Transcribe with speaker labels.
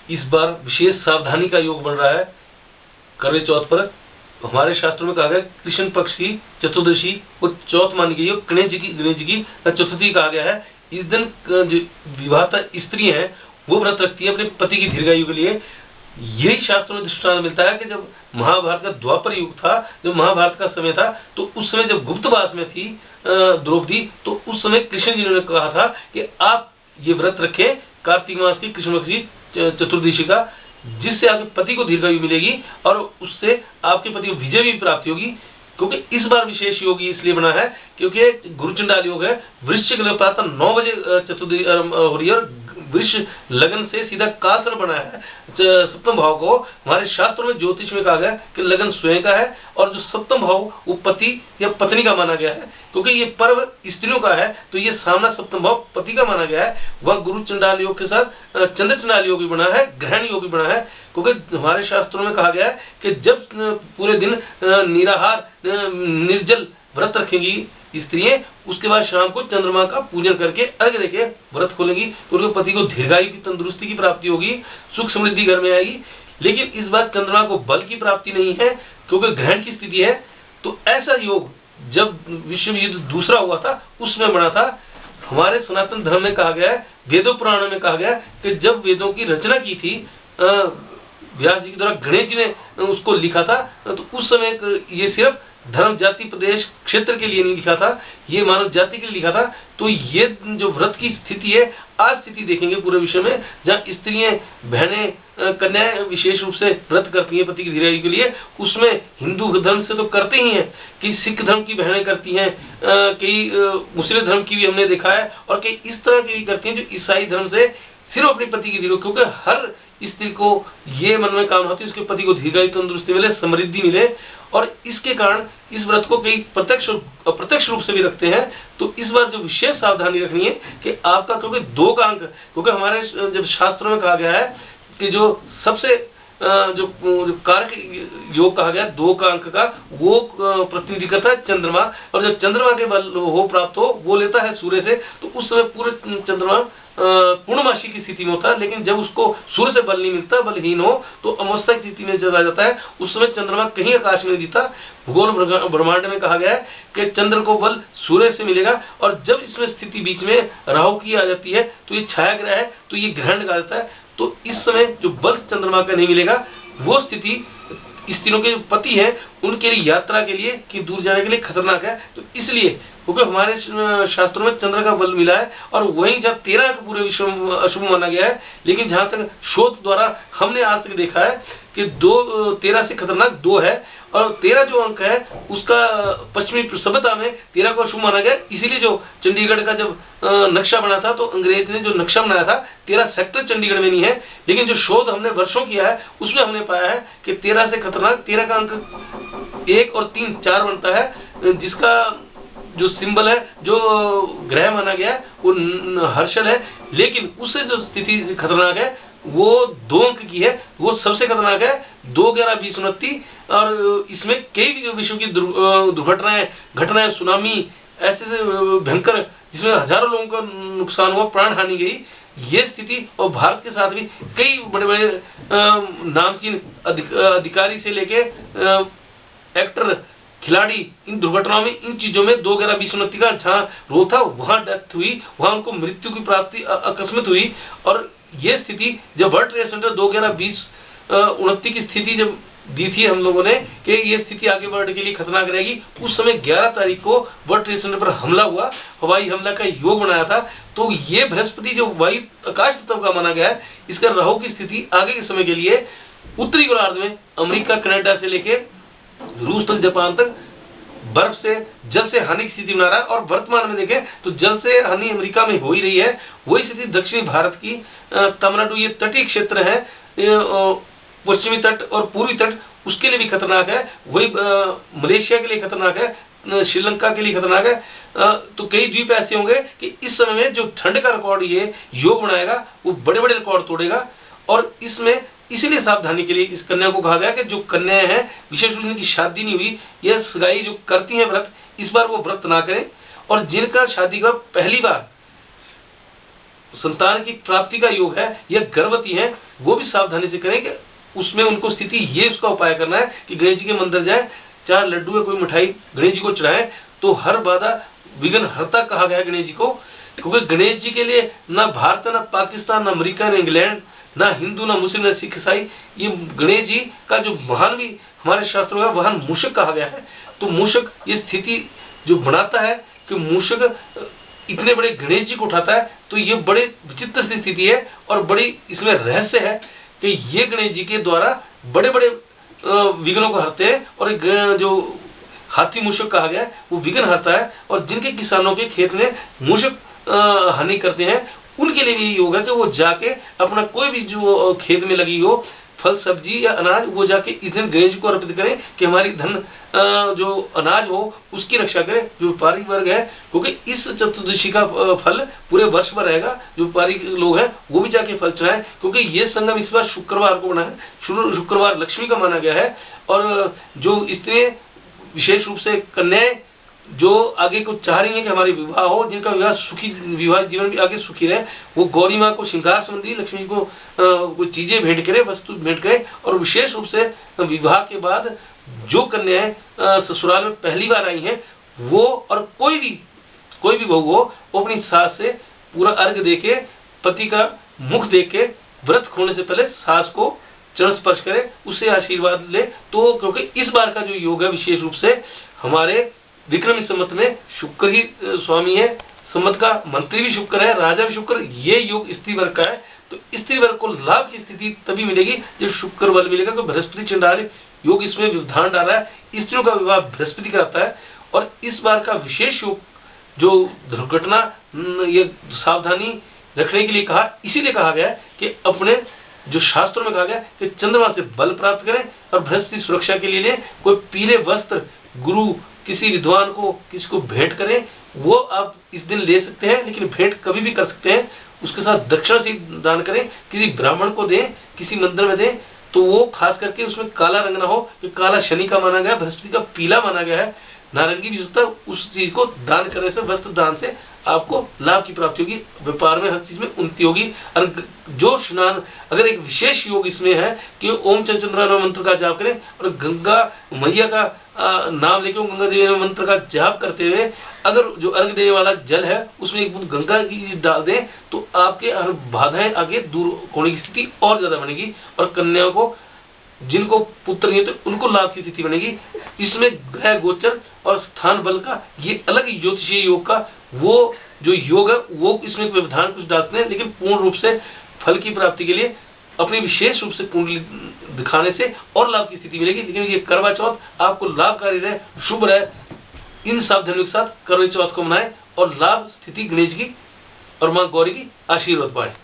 Speaker 1: इस बार विशेष सावधानी का योग बन रहा है। करवे चौथ पर हमारे शास्त्रों में कहा गया कृष्ण पक्ष की चतुर्दशी वो चौथ मानी गई है, गणेश जी की चतुर्थी कहा गया है। इस दिन जो विवाहिता स्त्री है वो व्रत रखती है अपने पति की दीर्घायु के लिए। यही शास्त्रों में दृष्टांत मिलता है कि जब महाभारत का द्वापर युग था, जब महाभारत का समय था, तो उस समय जब गुप्तवास में थी द्रौपदी, तो उस समय कृष्ण जी ने कहा था कि आप ये व्रत रखें कार्तिक मास की कृष्ण पक्ष की चतुर्दशी का, जिससे आपके पति को दीर्घायु मिलेगी और उससे आपके पति को विजय भी प्राप्ति होगी। क्योंकि इस बार विशेष योग इसलिए बना है क्योंकि गुरुचंडाल योग है। वृश्चिक प्रातः 9 बजे चतुर्दशी हो रही है और वृक्ष लगन से सीधा कासर बना है सप्तम भाव को। हमारे शास्त्रों में ज्योतिष में कहा गया कि लगन स्वयं का है और जो सप्तम भाव वो पति या पत्नी का माना गया है। क्योंकि ये पर्व स्त्रियों का है तो ये सामना सप्तम भाव पति का माना गया है। वह गुरु चंडाल योग के साथ चंद्र चंडाल योग भी बना है, ग्रहण योग भी बना है। क्योंकि हमारे शास्त्रों में कहा गया है कि जब पूरे दिन निराहार निर्जल व्रत रखेंगी स्त्रियां, उसके बाद शाम को चंद्रमा का पूजन करके अर्घ्य देके व्रत खोलेंगी तो उनके पति को दीर्घायु की तंदुरुस्ती की प्राप्ति होगी, सुख समृद्धि घर में आएगी। लेकिन इस बार चंद्रमा को बल की प्राप्ति नहीं है क्योंकि ग्रहण की स्थिति है। तो ऐसा योग जब विश्व युद्ध दूसरा हुआ था उसमें बना था। हमारे सनातन धर्म में कहा गया है, वेदों पुराणों में कहा गया कि जब वेदों की रचना की थी व्यास जी के द्वारा, गणेश जी ने उसको लिखा था, तो उस समय ये सिर्फ धर्म जाति प्रदेश क्षेत्र के लिए नहीं लिखा था, ये मानव जाति के लिए लिखा था। तो ये जो व्रत की स्थिति है, आज स्थिति देखेंगे पूरे विश्व में, जहाँ स्त्रियां बहनें कन्याएं विशेष रूप से व्रत करती हैं पति की दीर्घायु के लिए। उसमें हिंदू धर्म से तो करते ही हैं, कई सिख धर्म की बहनें करती हैं, कई मुस्लिम धर्म की भी हमने देखा है, और कई इस तरह की भी करती हैं जो ईसाई धर्म से सिर्फ अपने पति की दीर्घायु, क्योंकि हर स्त्री को ये मन में कामना होती है उसके पति को दीर्घायु तंदुरुस्ती मिले, समृद्धि मिले। और इसके कारण इस व्रत को कई प्रत्यक्ष और अप्रत्यक्ष रूप से भी रखते हैं। तो इस बार जो विशेष सावधानी रखनी है कि आपका, क्योंकि 2 का अंक, क्योंकि हमारे जब शास्त्रों में कहा गया है कि जो सबसे जो कारक योग कहा गया 2 का अंक का, वो प्रतिनिधि करता है चंद्रमा, और जब चंद्रमा के बल हो प्राप्त हो वो लेता है सूर्य से, तो उस समय पूरे चंद्रमा पूर्णमासी की स्थिति में होता है। लेकिन जब उसको सूर्य से बल नहीं मिलता, बलहीन हो, तो अवस्था की स्थिति में चला जाता है। उस समय चंद्रमा कहीं आकाश में नहीं दिखता। भूगोल ब्रह्मांड में कहा गया है कि चंद्र को बल सूर्य से मिलेगा, और जब इसमें स्थिति बीच में राहु की आ जाती है तो ये छाया ग्रह है, तो ये ग्रहण कहा जाता है। तो इस समय जो बल चंद्रमा का नहीं मिलेगा, वो स्थिति स्त्रियों के पति हैं उनके लिए यात्रा के लिए कि दूर जाने के लिए खतरनाक है। तो इसलिए क्योंकि हमारे शास्त्रों में चंद्र का बल मिला है, और वहीं जब 13 का पूरे विश्व में अशुभ माना गया है, लेकिन जहां तक शोध द्वारा हमने आज तक देखा है कि 13 से खतरनाक 2 है, और 13 जो अंक है उसका पश्चिमी सभ्यता में 13 को अशुभ माना गया। इसीलिए जो चंडीगढ़ का जब नक्शा बना था, तो अंग्रेज ने जो नक्शा बनाया था 13 सेक्टर चंडीगढ़ में नहीं है, लेकिन जो शोध हमने वर्षों किया है उसमें हमने पाया है कि 13 से खतरनाक 13 का अंक 1 और 3 4 बनता है, जिसका जो सिंबल है, जो ग्रह माना गया है वो हर्षल है। लेकिन उससे जो स्थिति खतरनाक है वो 2 अंक की है, वो सबसे खतरनाक है 2 11 20 29। और इसमें कई विश्व की दुर्घटनाएं, घटनाएं, सुनामी ऐसे भयंकर, जिसमें हजारों लोगों का नुकसान हुआ, प्राण हानि गई, ये स्थिति। और भारत के साथ भी कई बड़े बड़े नामचीन अधिकारी से लेके एक्टर, खिलाड़ी इन दुर्घटनाओं में, इन चीजों में 2 11 20 29 का जहां रो था वहां डेथ हुई, वहां उनको मृत्यु की प्राप्ति अकस्मात हुई। और ये स्थिति जब वर्ल्ड ट्रेड सेंटर 2 11 20 29 की स्थिति जब दी थी हम लोगों ने कि ये स्थिति आगे वर्ल्ड के लिए खतरनाक रहेगी, उस समय 11 तारीख को वर्ल्ड ट्रेड सेंटर पर हमला हुआ, हवाई हमला का योग बनाया था। तो ये बृहस्पति जो वायु आकाश तत्व का माना गया है, इसका राहु की स्थिति आगे के समय के लिए उत्तरी गोलार्ध में अमेरिका, कनाडा से लेके रूस तक, जापान तक बर्फ से, जल से हानि की स्थिति बना रहा है। और वर्तमान में देखें तो जल से हानि अमेरिका में हो ही रही है। वही स्थिति दक्षिणी भारत की तमिलनाडु, ये तटीय क्षेत्र है, पश्चिमी तट और पूर्वी तट, उसके लिए भी खतरनाक है। वही मलेशिया के लिए खतरनाक है, श्रीलंका के लिए खतरनाक है। तो कई द्वीप ऐसे होंगे कि इस समय में जो ठंड का रिकॉर्ड ये योग बनाएगा वो बड़े बड़े रिकॉर्ड तोड़ेगा। और इसमें इसीलिए सावधानी के लिए इस कन्या को कहा गया कि जो कन्याएं हैं, विशेष रूप से जिनकी शादी नहीं हुई, यह सगाई जो करती हैं व्रत, इस बार वो व्रत ना करें। और जिनका शादी का पहली बार संतान की प्राप्ति का योग है या गर्भवती है, वो भी सावधानी से करें कि उसमें उनको स्थिति, ये उसका उपाय करना है कि गणेश जी के मंदिर जाए, 4 लड्डू या कोई मिठाई गणेश जी को चढ़ाए, तो हर बाधा विघ्न हरता कहा गया है गणेश जी को। क्योंकि गणेश जी के लिए ना भारत, ना पाकिस्तान, ना अमेरिका, ना इंग्लैंड, ना हिंदू, ना मुस्लिम, ना सिख, ईसाई, ये गणेश जी का जो महान भी हमारे शास्त्रों में महान मूषक कहा गया है। तो मूषक ये स्थिति जो बनाता है कि मूषक इतने बड़े गणेश जी को उठाता है, तो ये बड़े विचित्र सी स्थिति है और बड़ी इसमें रहस्य है कि ये गणेश जी के द्वारा बड़े बड़े विघ्नों को हरते हैं। और जो हाथी मूषक कहा गया है वो विघ्न हरता है, और जिनके किसानों के खेत में मूषक हानि करते हैं उनके लिए भी योग है कि वो जाके अपना कोई भी जो खेत में लगी हो फल सब्जी या अनाज, वो जाके इस दिन गणेश जी को अर्पित करें कि हमारी धन जो अनाज हो उसकी रक्षा करें, जो व्यापारी वर्ग है। क्योंकि इस चतुर्दशी का फल पूरे वर्ष भर रहेगा, जो व्यापारी लोग हैं वो भी जाके फल चढ़ाएं, क्योंकि ये संगम इस बार शुक्रवार को बना है। शुक्रवार लक्ष्मी का माना गया है, और जो स्त्री विशेष रूप से कन्याएं जो आगे को चाह रही है कि हमारी विवाह हो, जिनका विवाह सुखी, विवाह जीवन भी आगे सुखी रहे, वो गौरी माँ को श्रृंगार संबंधी लक्ष्मी को कोई चीजें भेंट करे, वस्तु भेंट करे। और विशेष रूप से विवाह के बाद जो कन्याएं ससुराल में पहली बार आई हैं, वो और कोई भी बहू हो, वो अपनी सास से पूरा अर्घ देके, पति का मुख देख के, व्रत खोलने से पहले सास को चरण स्पर्श करे, उससे आशीर्वाद ले। तो क्योंकि इस बार का जो योग है विशेष रूप से हमारे विक्रमी संवत में शुक्र ही स्वामी है, संवत का मंत्री भी शुक्र है, राजा भी शुक्र, ये योग स्त्री वर्ग का है। तो स्त्री वर्ग को लाभ की स्थिति तभी मिलेगी जब शुक्र बल मिलेगा। तो बृहस्पति चंडाल योग इसमें विधान डाला है, स्त्रियों का विवाह बृहस्पति कराता है। और इस बार का विशेष योग जो दुर्घटना ये सावधानी रखने के लिए कहा, इसीलिए कहा गया है कि अपने जो शास्त्रों में कहा गया कि चंद्रमा से बल प्राप्त करें और बृहस्पति सुरक्षा के लिए कोई पीले वस्त्र गुरु किसी विद्वान को किसी को भेंट करें, वो आप इस दिन ले सकते हैं, लेकिन भेंट कभी भी कर सकते हैं। उसके साथ दक्षिणा से दान करें, किसी ब्राह्मण को दें, किसी मंदिर में दें, तो वो खास करके उसमें काला रंग ना हो, कि काला शनि का माना गया, बृहस्पति का पीला माना गया है, नारंगी भी होता है। उस चीज को दान करने से, वस्त्र दान से आपको लाभ की प्राप्ति होगी, व्यापार में हर चीज में उन्नति होगी। और जो स्नान, अगर एक विशेष योग इसमें है कि ओम चंद्रमा मंत्र का जाप करें और गंगा मैया का नाम लेके गंगा देवी मंत्र का जाप करते हुए अगर जो अर्घ देने वाला जल है उसमें एक बूंद गंगा की डाल दें, तो आपके हर बाधाएं आगे दूर होने की स्थिति और ज्यादा बनेगी। और कन्याओं को, जिनको पुत्र नहीं तो उनको लाभ की स्थिति बनेगी। इसमें ग्रह गोचर और स्थान बल का ये अलग ज्योतिषीय योग का वो जो योग है वो इसमें व्यवधान कुछ डालते हैं, लेकिन पूर्ण रूप से फल की प्राप्ति के लिए अपनी विशेष रूप से कुंडली दिखाने से और लाभ की स्थिति मिलेगी। लेकिन ये करवा चौथ आपको लाभकारी रहे, शुभ रहे, इन सावधानियों के साथ करवा चौथ को मनाएं और लाभ स्थिति गणेश की और मां गौरी की आशीर्वाद पाए।